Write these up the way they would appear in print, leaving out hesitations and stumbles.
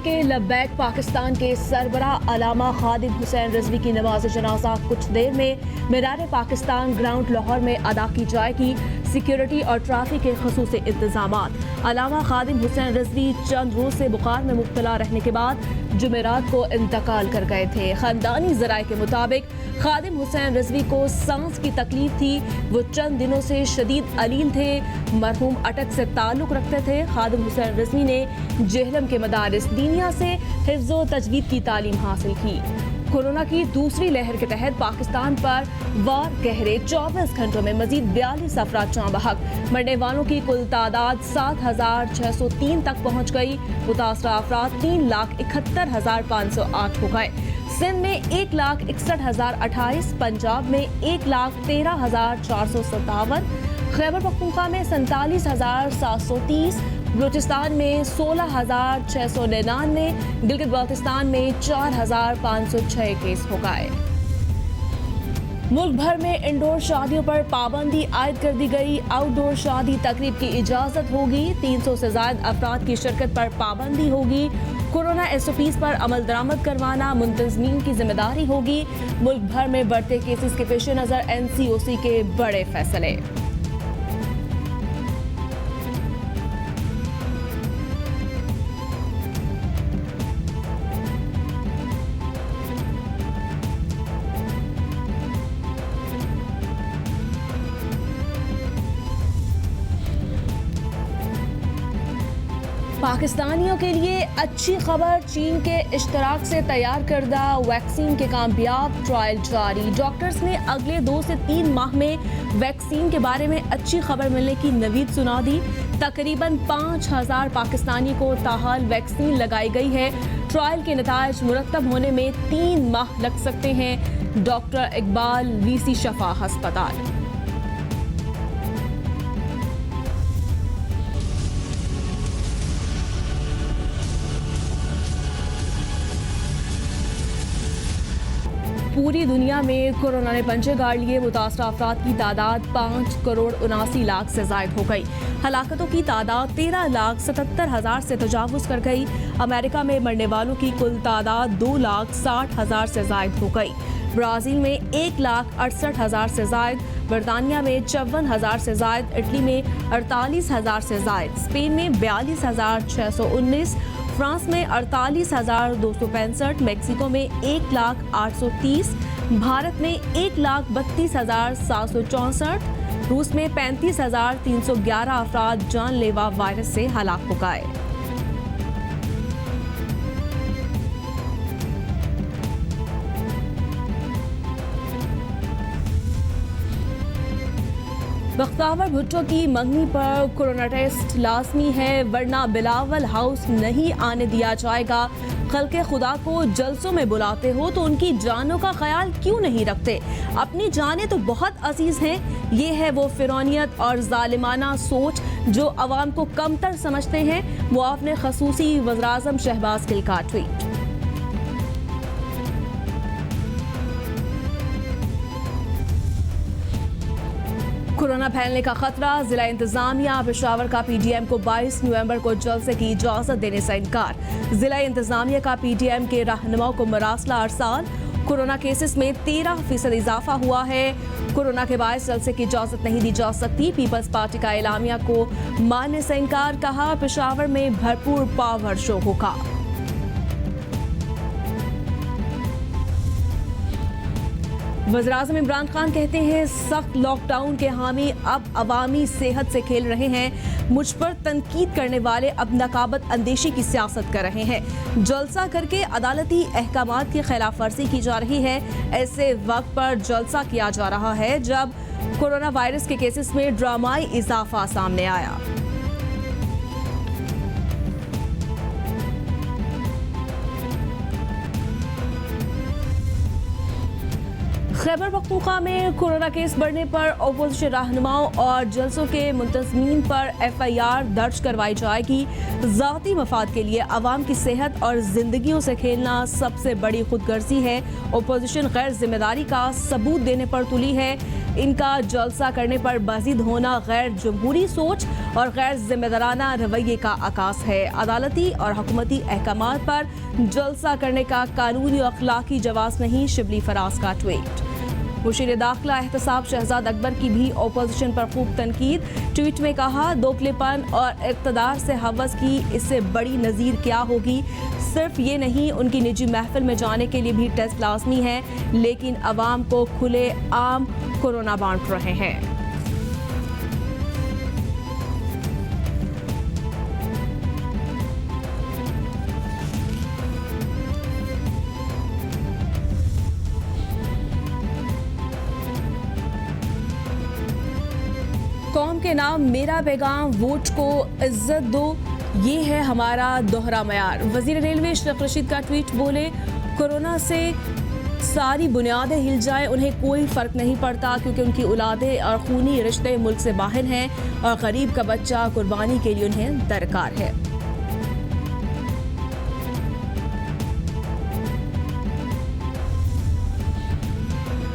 के लब्बैक पाकिस्तान के सरबराह अलामा खादिम हुसैन रिजवी की नमाज जनाजा कुछ देर में मीनार पाकिस्तान ग्राउंड लाहौर में अदा की जाएगी। सिक्योरिटी और ट्रैफिक के खुसूसी इंतजामात। अलामा खादिम हुसैन रिजवी चंद रोज से बुखार में मुब्तला रहने के बाद जुमेरात को इंतकाल कर गए थे। खानदानी जराए के मुताबिक खादिम हुसैन रिजवी को सांस की तकलीफ थी। वो चंद दिनों से शदीद अलील थे। मरहूम अटक से ताल्लुक रखते थे। खादिम हुसैन रिजवी ने जेहलम के मदारिस दीनिया से हिफ्ज़ व तजवीद की तालीम हासिल की। कोरोना की दूसरी लहर के तहत पाकिस्तान पर वार गहरे 24 घंटों में मजीद 42 अफराद जाँ बहक। मरने वालों की कुल तादाद 7,603 तक पहुँच गई। मुतासरा अफराद 3,71,508 हो गए। सिंध में 1,61,028, पंजाब में 1,13,457, खैबर पख्तूनख्वा में 47,730, बलूचिस्तान में 16,699, गिलगित बाल्टिस्तान में 4,506 केस हो गए। मुल्क भर में इंडोर शादियों पर पाबंदी आयद कर दी गई। आउटडोर शादी तकरीब की इजाजत होगी। 300 से ज्यादा अफराद की शिरकत पर पाबंदी होगी। कोरोना SOPs पर अमल दरामद करवाना मुंतजमीन की जिम्मेदारी होगी। मुल्क भर में बढ़ते केसेस के पेश नजर NCOC के बड़े फैसले। पाकिस्तानियों के लिए अच्छी खबर, चीन के इश्तराक से तैयार करदा वैक्सीन के कामयाब ट्रायल जारी। डॉक्टर्स ने अगले 2 से 3 माह में वैक्सीन के बारे में अच्छी खबर मिलने की नवीद सुना दी। तकरीबन 5,000 पाकिस्तानी को ताहाल वैक्सीन लगाई गई है। ट्रायल के नतायज मुरतब होने में 3 माह लग सकते हैं। डॉक्टर इकबाल, VC शफा अस्पताल। पूरी दुनिया में कोरोना ने पंजे गाड़ लिए। मुतासरा अफराद की तादाद 5,79,00,000 से जायद हो गई। हलाकतों की तादाद 13,77,000 से तजावुज कर गई। अमेरिका में मरने वालों की कुल तादाद 2,60,000 से जायद हो गई। ब्राज़ील में 1,68,000 से जायद, बरतानिया में 54,000 से जायद, इटली में 48,000 से जायद, स्पेन में 42,619, फ्रांस में 48,265, मेक्सिको में 1,08,30, भारत में 1,32,764, रूस में 35,311 अफराद जानलेवा वायरस से हलाक हो गए। बख्तावर भुट्टो की मंगनी पर कोरोना टेस्ट लाजमी है, वरना बिलावल हाउस नहीं आने दिया जाएगा। खल्के खुदा को जलसों में बुलाते हो तो उनकी जानों का ख्याल क्यों नहीं रखते? अपनी जानें तो बहुत अजीज हैं। ये है वो फिरौनियत और जालिमाना सोच जो अवाम को कमतर समझते हैं। मुआफ़ ने खसूसी वज़ीर-ए-आज़म शहबाज गिल का ट्वीट। कोरोना फैलने का खतरा, जिला इंतजामिया पेशावर का PDM को 22 नवंबर को जलसे की इजाजत देने से इनकार। जिला इंतजामिया का PDM के रहनुमाओं को मरासला अरसाल। कोरोना केसेस में 13% इजाफा हुआ है। कोरोना के बायस जलसे की इजाजत नहीं दी जा सकती। पीपल्स पार्टी का एलामिया को मानने से इनकार। कहा पेशावर में भरपूर पावर शो होगा। वज़ीर-ए-आज़म इमरान खान कहते हैं सख्त लॉकडाउन के हामी अब अवामी सेहत से खेल रहे हैं। मुझ पर तनकीद करने वाले अब नकाबत अंदेशी की सियासत कर रहे हैं। जलसा करके अदालती अहकामात की खिलाफ वर्जी की जा रही है। ऐसे वक्त पर जलसा किया जा रहा है जब कोरोना वायरस के केसेस में ड्रामाई इजाफा सामने आया। खैबर पख्तूनख्वा में कोरोना केस बढ़ने पर अपोजिशन रहनुमाओं और जलसों के मुंतजमीन पर FIR दर्ज करवाई जाएगी। ज़ाती मफाद के लिए अवाम की सेहत और जिंदगियों से खेलना सबसे बड़ी खुदगर्जी है। अपोजिशन गैर जिम्मेदारी का सबूत देने पर तुली है। इनका जलसा करने पर बाजिद होना गैर जमहूरी सोच और गैर जिम्मेदाराना रवैये का आकाश है। अदालती और हुकूमती अहकामात पर जलसा करने का कानूनी और अखलाकी जवाब नहीं। शिबली फराज का ट्वीट। मुशीर दाखिला एहतसाब शहजाद अकबर की भी ओपोजिशन पर खूब तनकीद। ट्वीट में कहा, दोगलेपन और इक़्तिदार से हवस की इससे बड़ी नज़ीर क्या होगी। सिर्फ ये नहीं, उनकी निजी महफिल में जाने के लिए भी टेस्ट लाजमी है, लेकिन अवाम को खुले आम कोरोना बांट रहे हैं। कौम के नाम मेरा पैगाम, वोट को इज्जत दो, ये है हमारा दोहरा मयार। वजीर रेलवे शेख रशीद का ट्वीट। बोले, कोरोना से सारी बुनियादें हिल जाए उन्हें कोई फर्क नहीं पड़ता, क्योंकि उनकी औलादें और खूनी रिश्ते मुल्क से बाहर हैं और गरीब का बच्चा कुर्बानी के लिए उन्हें दरकार है।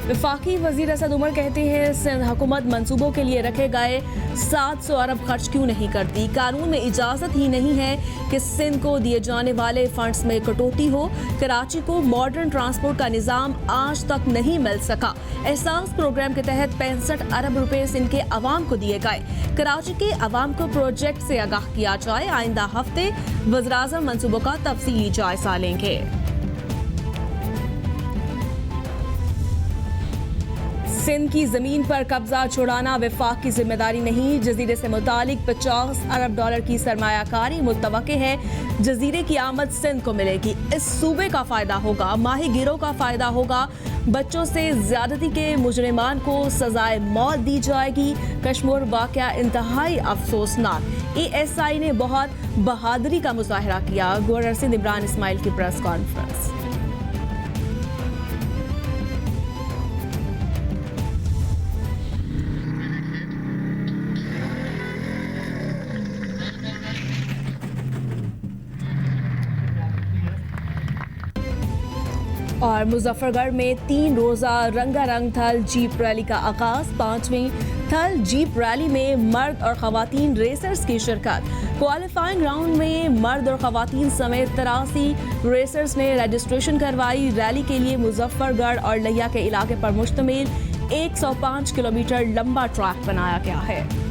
वफाकी वजीर असद उमर कहते हैं, सिंध हुकूमत मंसूबों के लिए रखे गए 700 अरब खर्च क्यों नहीं करती। कानून में इजाज़त ही नहीं है कि सिंध को दिए जाने वाले फंड्स में कटौती हो। कराची को मॉडर्न ट्रांसपोर्ट का निज़ाम आज तक नहीं मिल सका। एहसास प्रोग्राम के तहत 65 अरब रुपए सिंध के अवाम को दिए गए। कराची के अवाम को प्रोजेक्ट से आगाह किया जाए। आइंदा हफ्ते वज़ीर-ए-आज़म मंसूबों का तफसीली जायजा लेंगे। सिंध की जमीन पर कब्जा छुड़ाना वफाक की जिम्मेदारी नहीं। जजीरे से मुतालिक 50 अरब डॉलर की सरमायाकारी मुतवक्के है। जजीरे की आमद सिंध को मिलेगी। इस सूबे का फायदा होगा, माही गिरों का फायदा होगा। बच्चों से ज्यादती के मुजरिमान को सजाए मौत दी जाएगी। कश्मीर वाकया इंतहाई अफसोसनाक। ASI ने बहुत बहादुरी का मुजाहरा किया। गवर्नर सिंध इमरान इस्माइल की प्रेस कॉन्फ्रेंस। और मुजफ्फरगढ़ में 3 रोज़ा रंगारंग थल जीप रैली का आगाज। 5वीं थल जीप रैली में मर्द और खवातीन रेसर्स की शिरकत। क्वालिफाइंग राउंड में मर्द और खवातीन समेत 83 रेसर्स ने रजिस्ट्रेशन करवाई। रैली के लिए मुजफ्फरगढ़ और लिया के इलाके पर मुश्तमिल 105 किलोमीटर लंबा ट्रैक बनाया गया है।